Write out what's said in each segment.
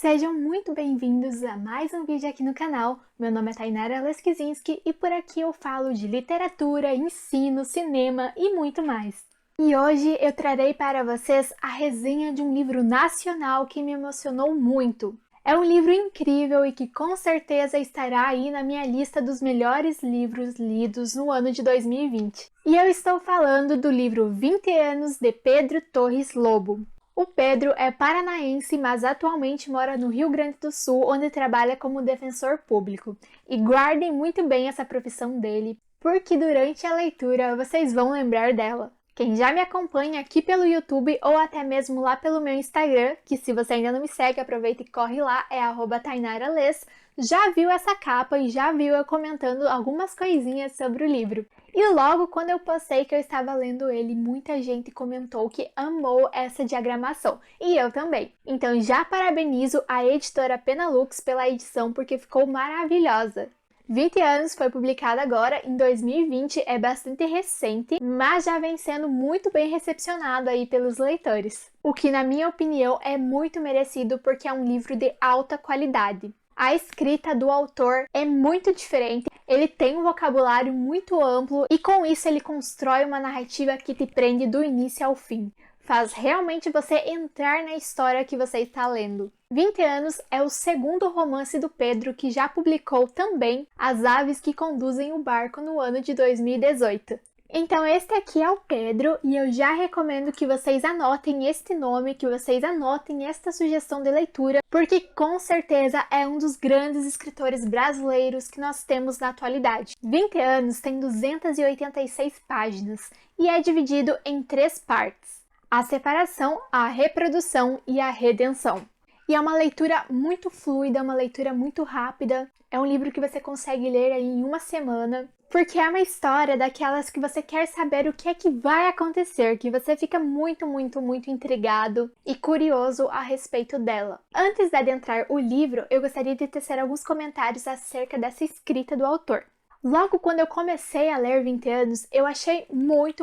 Sejam muito bem-vindos a mais um vídeo aqui no canal. Meu nome é Tainara Leskizinski e por aqui eu falo de literatura, ensino, cinema e muito mais. E hoje eu trarei para vocês a resenha de um livro nacional que me emocionou muito. É um livro incrível e que com certeza estará aí na minha lista dos melhores livros lidos no ano de 2020. E eu estou falando do livro 20 anos de Pedro Torres Lobo. O Pedro é paranaense, mas atualmente mora no Rio Grande do Sul, onde trabalha como defensor público. E guardem muito bem essa profissão dele, porque durante a leitura vocês vão lembrar dela. Quem já me acompanha aqui pelo YouTube ou até mesmo lá pelo meu Instagram, que se você ainda não me segue, aproveita e corre lá, é @tainarales, já viu essa capa e já viu eu comentando algumas coisinhas sobre o livro. E logo quando eu postei que eu estava lendo ele, muita gente comentou que amou essa diagramação, e eu também. Então já parabenizo a editora Penalux pela edição porque ficou maravilhosa. 20 anos foi publicado agora, em 2020, é bastante recente, mas já vem sendo muito bem recepcionado aí pelos leitores. O que, na minha opinião, é muito merecido porque é um livro de alta qualidade. A escrita do autor é muito diferente, ele tem um vocabulário muito amplo e com isso ele constrói uma narrativa que te prende do início ao fim. Faz realmente você entrar na história que você está lendo. 20 anos é o segundo romance do Pedro, que já publicou também As Aves que Conduzem o Barco no ano de 2018. Então este aqui é o Pedro e eu já recomendo que vocês anotem este nome, que vocês anotem esta sugestão de leitura, porque com certeza é um dos grandes escritores brasileiros que nós temos na atualidade. 20 anos tem 286 páginas e é dividido em 3 partes: a separação, a reprodução e a redenção. E é uma leitura muito fluida, uma leitura muito rápida. É um livro que você consegue ler aí em uma semana, porque é uma história daquelas que você quer saber o que é que vai acontecer, que você fica muito intrigado e curioso a respeito dela. Antes de adentrar o livro, eu gostaria de tecer alguns comentários acerca dessa escrita do autor. Logo quando eu comecei a ler 20 anos, eu achei muito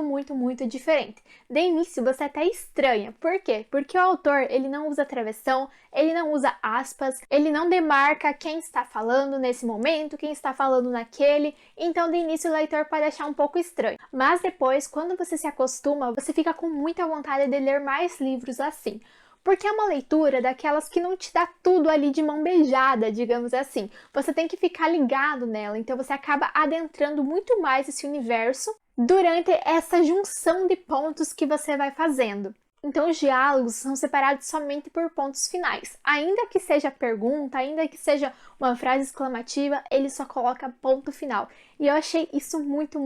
diferente. De início você até estranha. Por quê? Porque o autor, ele não usa travessão, ele não usa aspas, ele não demarca quem está falando nesse momento, quem está falando naquele. Então de início o leitor pode achar um pouco estranho. Mas depois, quando você se acostuma, você fica com muita vontade de ler mais livros assim. Porque é uma leitura daquelas que não te dá tudo ali de mão beijada, digamos assim. Você tem que ficar ligado nela, então você acaba adentrando muito mais esse universo durante essa junção de pontos que você vai fazendo. Então os diálogos são separados somente por pontos finais. Ainda que seja pergunta, ainda que seja uma frase exclamativa, ele só coloca ponto final. E eu achei isso muito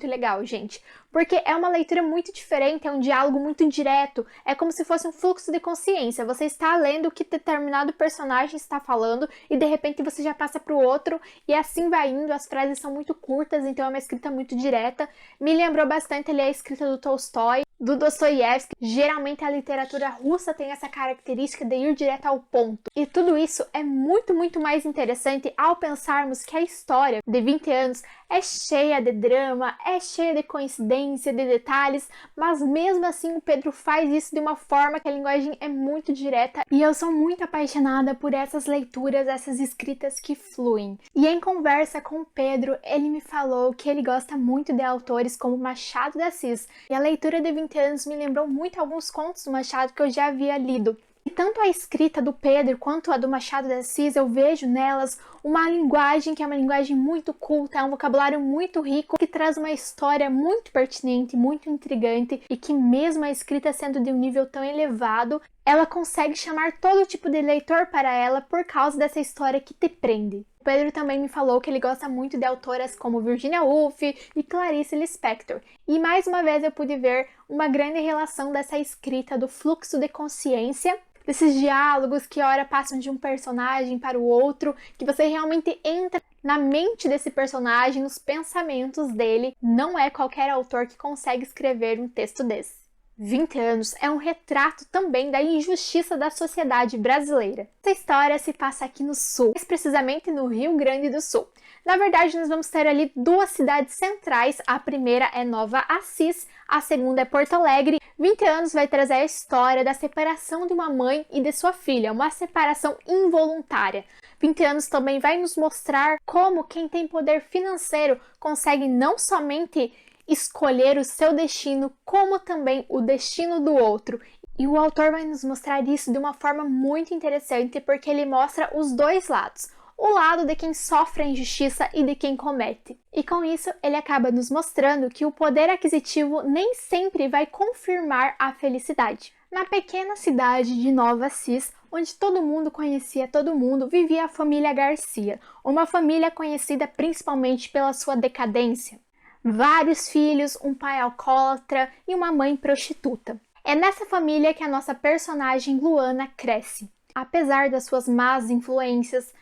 legal, gente. Porque é uma leitura muito diferente, é um diálogo muito direto, é como se fosse um fluxo de consciência. Você está lendo o que determinado personagem está falando e de repente você já passa para o outro e assim vai indo. As frases são muito curtas, então é uma escrita muito direta. Me lembrou bastante ali a escrita do Tolstói, do Dostoiévski. Geralmente a literatura russa tem essa característica de ir direto ao ponto. E tudo isso é muito mais interessante ao pensarmos que a história de 20 anos é cheia de drama, é cheia de coincidência, de detalhes, mas mesmo assim o Pedro faz isso de uma forma que a linguagem é muito direta e eu sou muito apaixonada por essas leituras, essas escritas que fluem. E em conversa com o Pedro, ele me falou que ele gosta muito de autores como Machado de Assis, e a leitura de 20 anos me lembrou muito alguns contos do Machado que eu já havia lido. E tanto a escrita do Pedro quanto a do Machado de Assis, eu vejo nelas uma linguagem que é uma linguagem muito culta, é um vocabulário muito rico, que traz uma história muito pertinente, muito intrigante e que mesmo a escrita sendo de um nível tão elevado, ela consegue chamar todo tipo de leitor para ela por causa dessa história que te prende. O Pedro também me falou que ele gosta muito de autoras como Virginia Woolf e Clarice Lispector. E mais uma vez eu pude ver uma grande relação dessa escrita do fluxo de consciência, desses diálogos que ora passam de um personagem para o outro, que você realmente entra na mente desse personagem, nos pensamentos dele. Não é qualquer autor que consegue escrever um texto desse. 20 anos é um retrato também da injustiça da sociedade brasileira. Essa história se passa aqui no Sul, mais precisamente no Rio Grande do Sul. Na verdade, nós vamos ter ali duas cidades centrais. A primeira é Nova Assis, a segunda é Porto Alegre. 20 anos vai trazer a história da separação de uma mãe e de sua filha, uma separação involuntária. 20 anos também vai nos mostrar como quem tem poder financeiro consegue não somente escolher o seu destino, como também o destino do outro. E o autor vai nos mostrar isso de uma forma muito interessante, porque ele mostra os dois lados. O lado de quem sofre a injustiça e de quem comete. E com isso, ele acaba nos mostrando que o poder aquisitivo nem sempre vai confirmar a felicidade. Na pequena cidade de Nova Assis, onde todo mundo conhecia todo mundo, vivia a família Garcia, uma família conhecida principalmente pela sua decadência. Vários filhos, um pai alcoólatra e uma mãe prostituta. É nessa família que a nossa personagem Luana cresce. Apesar das suas más influências,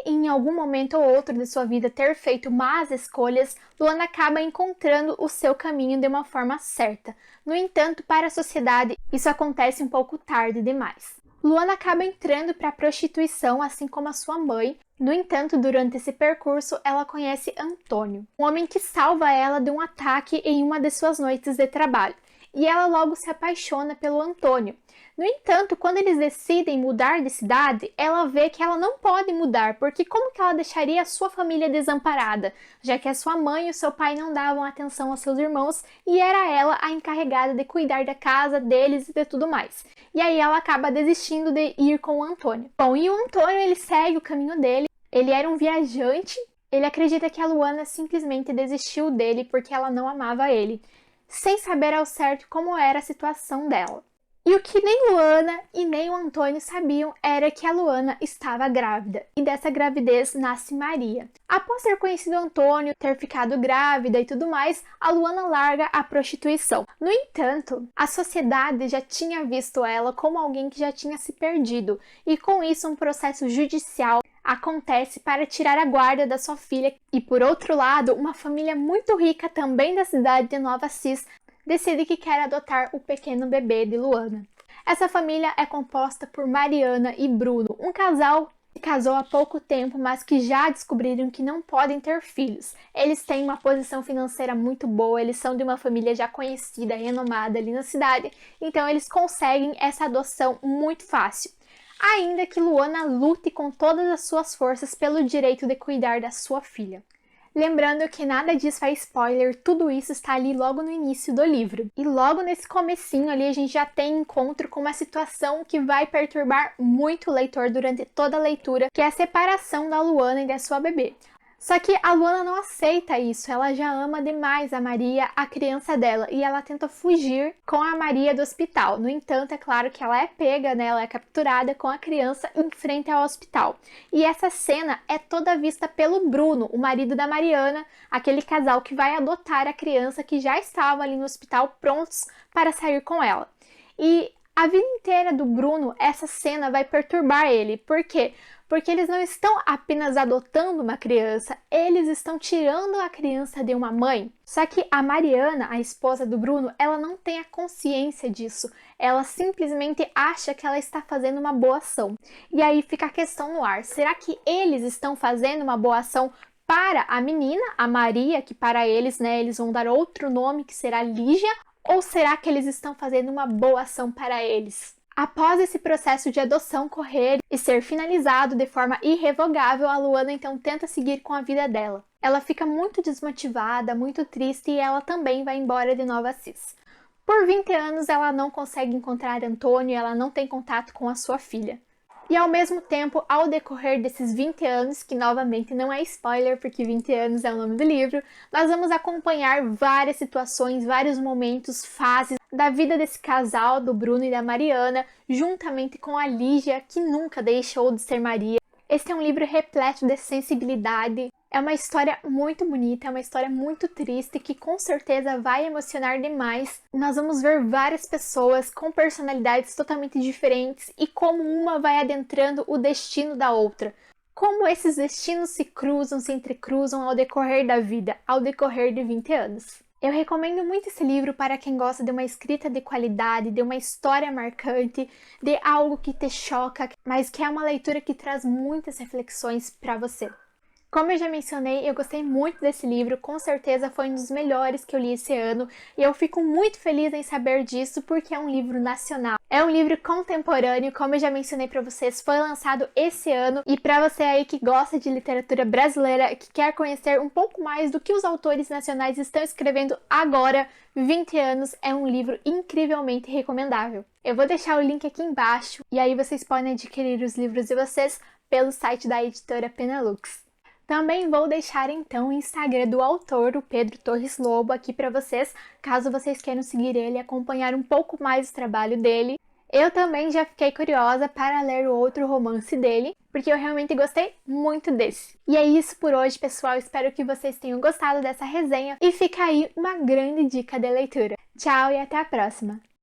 em algum momento ou outro de sua vida ter feito más escolhas, Luana acaba encontrando o seu caminho de uma forma certa. No entanto, para a sociedade, isso acontece um pouco tarde demais. Luana acaba entrando para a prostituição, assim como a sua mãe. No entanto, durante esse percurso, ela conhece Antônio, um homem que salva ela de um ataque em uma de suas noites de trabalho. E ela logo se apaixona pelo Antônio. No entanto, quando eles decidem mudar de cidade, ela vê que ela não pode mudar, porque como que ela deixaria a sua família desamparada, já que a sua mãe e o seu pai não davam atenção aos seus irmãos e era ela a encarregada de cuidar da casa deles e de tudo mais. E aí ela acaba desistindo de ir com o Antônio. Bom, e o Antônio ele segue o caminho dele, ele era um viajante, ele acredita que a Luana simplesmente desistiu dele porque ela não amava ele, sem saber ao certo como era a situação dela. E o que nem Luana e nem o Antônio sabiam era que a Luana estava grávida, e dessa gravidez nasce Maria. Após ter conhecido o Antônio, ter ficado grávida e tudo mais, a Luana larga a prostituição. No entanto, a sociedade já tinha visto ela como alguém que já tinha se perdido, e com isso um processo judicial acontece para tirar a guarda da sua filha. E por outro lado, uma família muito rica também da cidade de Nova Assis decide que quer adotar o pequeno bebê de Luana. Essa família é composta por Mariana e Bruno, um casal que casou há pouco tempo, mas que já descobriram que não podem ter filhos. Eles têm uma posição financeira muito boa, eles são de uma família já conhecida, renomada ali na cidade, então eles conseguem essa adoção muito fácil. Ainda que Luana lute com todas as suas forças pelo direito de cuidar da sua filha. Lembrando que nada disso é spoiler, tudo isso está ali logo no início do livro. E logo nesse comecinho ali a gente já tem encontro com uma situação que vai perturbar muito o leitor durante toda a leitura, que é a separação da Luana e da sua bebê. Só que a Luana não aceita isso, ela já ama demais a Maria, a criança dela, e ela tenta fugir com a Maria do hospital. No entanto, é claro que ela é pega, né? Ela é capturada com a criança em frente ao hospital. E essa cena é toda vista pelo Bruno, o marido da Mariana, aquele casal que vai adotar a criança que já estava ali no hospital prontos para sair com ela. E a vida inteira do Bruno, essa cena vai perturbar ele. Por quê? Porque eles não estão apenas adotando uma criança, eles estão tirando a criança de uma mãe. Só que a Mariana, a esposa do Bruno, ela não tem a consciência disso. Ela simplesmente acha que ela está fazendo uma boa ação. E aí fica a questão no ar. Será que eles estão fazendo uma boa ação para a menina, a Maria, que para eles, né, eles vão dar outro nome que será Lígia? Ou será que eles estão fazendo uma boa ação para eles? Após esse processo de adoção correr e ser finalizado de forma irrevogável, a Luana então tenta seguir com a vida dela. Ela fica muito desmotivada, muito triste e ela também vai embora de Nova Assis. Por 20 anos ela não consegue encontrar Antônio, ela não tem contato com a sua filha. E ao mesmo tempo, ao decorrer desses 20 anos, que novamente não é spoiler porque 20 anos é o nome do livro, nós vamos acompanhar várias situações, vários momentos, fases da vida desse casal, do Bruno e da Mariana, juntamente com a Lígia, que nunca deixou de ser Maria. Esse é um livro repleto de sensibilidade, é uma história muito bonita, é uma história muito triste que com certeza vai emocionar demais. Nós vamos ver várias pessoas com personalidades totalmente diferentes e como uma vai adentrando o destino da outra. Como esses destinos se cruzam, se entrecruzam ao decorrer da vida, ao decorrer de 20 anos. Eu recomendo muito esse livro para quem gosta de uma escrita de qualidade, de uma história marcante, de algo que te choca, mas que é uma leitura que traz muitas reflexões para você. Como eu já mencionei, eu gostei muito desse livro, com certeza foi um dos melhores que eu li esse ano, e eu fico muito feliz em saber disso porque é um livro nacional. É um livro contemporâneo, como eu já mencionei para vocês, foi lançado esse ano, e para você aí que gosta de literatura brasileira, que quer conhecer um pouco mais do que os autores nacionais estão escrevendo agora, 20 anos, é um livro incrivelmente recomendável. Eu vou deixar o link aqui embaixo, e aí vocês podem adquirir os livros de vocês pelo site da editora Penalux. Também vou deixar então o Instagram do autor, o Pedro Torres Lobo, aqui para vocês, caso vocês queiram seguir ele e acompanhar um pouco mais o trabalho dele. Eu também já fiquei curiosa para ler o outro romance dele, porque eu realmente gostei muito desse. E é isso por hoje, pessoal. Espero que vocês tenham gostado dessa resenha e fica aí uma grande dica de leitura. Tchau e até a próxima!